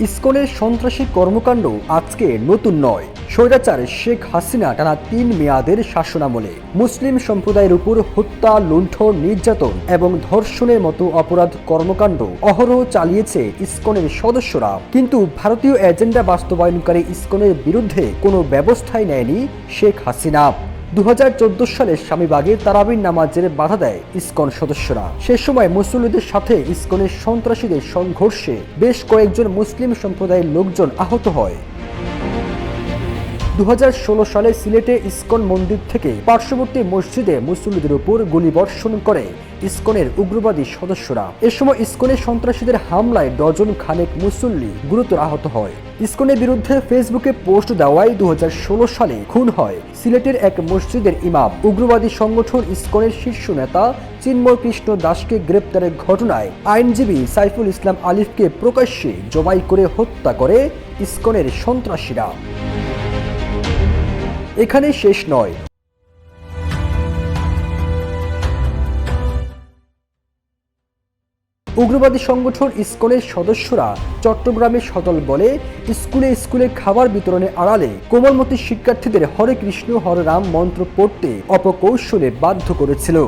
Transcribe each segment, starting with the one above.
ইসকনের সন্ত্রাসী কর্মকাণ্ড আজকে নতুন নয়। স্বৈরাচার শেখ হাসিনা টানা ৩ মেয়াদের শাসনামলে মুসলিম সম্প্রদায়ের উপর হত্যা, লুণ্ঠন, নির্যাতন এবং ধর্ষণের মতো অপরাধ কর্মকাণ্ড অহরহ চালিয়েছে ইসকনের সদস্যরা। কিন্তু ভারতীয় এজেন্ডা বাস্তবায়নকারী ইসকনের বিরুদ্ধে কোনো ব্যবস্থাই নেয়নি শেখ হাসিনা। 2014 সালে স্বামীবাগে তারাবির নামাজের বাধা দেয় ইসকন সদস্যরা। সে সময় মুসল্লিদের সাথে ইসকনের সন্ত্রাসীদের সংঘর্ষে বেশ কয়েকজন মুসলিম সম্প্রদায়ের লোকজন আহত হয়। 2016 সালে সিলেটে ইসকন মন্দির থেকে পার্শ্ববর্তী মসজিদে মুসল্লিদের উপর গুলিবর্ষণ করে ইসকনের উগ্রবাদী সদস্যরা। এ সময় ইসকনের সন্ত্রাসীদের হামলায় ডজন খানেক মুসল্লি গুরুতর আহত হয়। ইসকনের বিরুদ্ধে ফেসবুকে পোস্ট দেওয়ায় 2016 সালে খুন হয় সিলেটের এক মসজিদের ইমাম। উগ্রবাদী সংগঠন ইসকনের শীর্ষ নেতা চিন্ময় কৃষ্ণ দাসকে গ্রেপ্তারের ঘটনায় আইনজীবী সাইফুল ইসলাম আলিফকে প্রকাশ্যে জবাই করে হত্যা করে ইসকনের সন্ত্রাসীরা। এখানে শেষ নয়। উগ্রবাদী সংগঠন ইসকনের সদস্যরা চট্টগ্রামের সদল বলে স্কুলে স্কুলে খাবার বিতরণের আড়ালে কোমলমতি শিক্ষার্থীদের হরে কৃষ্ণ হরে রাম মন্ত্র পড়তে অপকৌশলে বাধ্য করেছিল।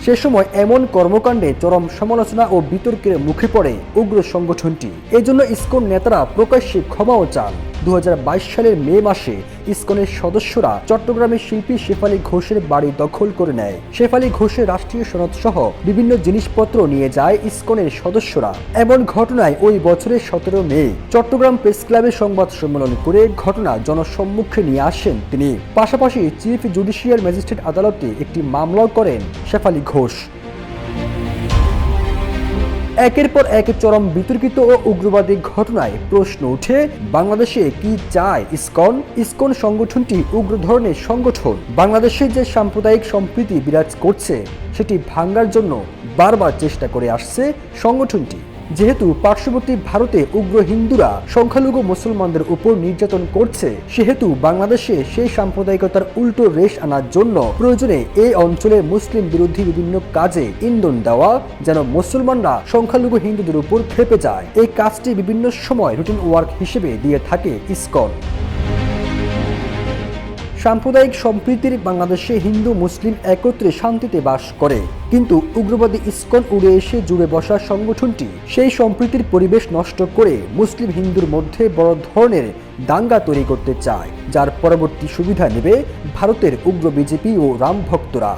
সে সময় এমন কর্মকাণ্ডে চরম সমালোচনা ও বিতর্কের মুখে পড়ে উগ্র সংগঠনটি। এজন্য ইসকন নেতারা প্রকাশ্যে ক্ষমাও চান। 2022 সালের মে মাসে ইসকনের সদস্যরা চট্টগ্রামের শিল্পী শেফালী ঘোষের বাড়ি দখল করে নেয়। শেফালী ঘোষের রাষ্ট্রীয় সনদ সহ বিভিন্ন জিনিসপত্র নিয়ে যায় ইসকনের সদস্যরা। এমন ঘটনায় ওই বছরের 17 মে চট্টগ্রাম প্রেস ক্লাবে সংবাদ সম্মেলন করে ঘটনা জনসম্মুখে নিয়ে আসেন তিনি। পাশাপাশি চিফ জুডিশিয়াল ম্যাজিস্ট্রেট আদালতে একটি মামলাও করেন শেফালী ঘোষ। একের পর এক চরম বিতর্কিত ও উগ্রবাদী ঘটনায় প্রশ্ন উঠে, বাংলাদেশে কি চায় ইসকন? ইসকন সংগঠনটি উগ্র ধরনের সংগঠন। বাংলাদেশে যে সাম্প্রদায়িক সম্প্রীতি বিরাজ করছে সেটি ভাঙার জন্য বারবার চেষ্টা করে আসছে সংগঠনটি। যেহেতু পার্শ্ববর্তী ভারতে উগ্র হিন্দুরা সংখ্যালঘু মুসলমানদের উপর নির্যাতন করছে, সেহেতু বাংলাদেশে সেই সাম্প্রদায়িকতার উল্টো রেশ আনার জন্য প্রয়োজনে এই অঞ্চলের মুসলিম বিরোধী বিভিন্ন কাজে ইন্ধন দেওয়া, যেন মুসলমানরা সংখ্যালঘু হিন্দুদের উপর খেপে যায়। এই কাজটি বিভিন্ন সময় রুটিন ওয়ার্ক হিসেবে দিয়ে থাকে ইসকন। সাম্প্রদায়িক সম্প্রীতির বাংলাদেশে হিন্দু মুসলিম একত্রে শান্তিতে বাস করে, কিন্তু উগ্রবাদী ইসকন উড়ে এসে জুড়ে বসা সংগঠনটি সেই সম্প্রীতির পরিবেশ নষ্ট করে মুসলিম হিন্দুর মধ্যে বড় ধরনের দাঙ্গা তৈরি করতে চায়, যার পরবর্তী সুবিধা নেবে ভারতের উগ্র বিজেপি ও রাম ভক্তরা।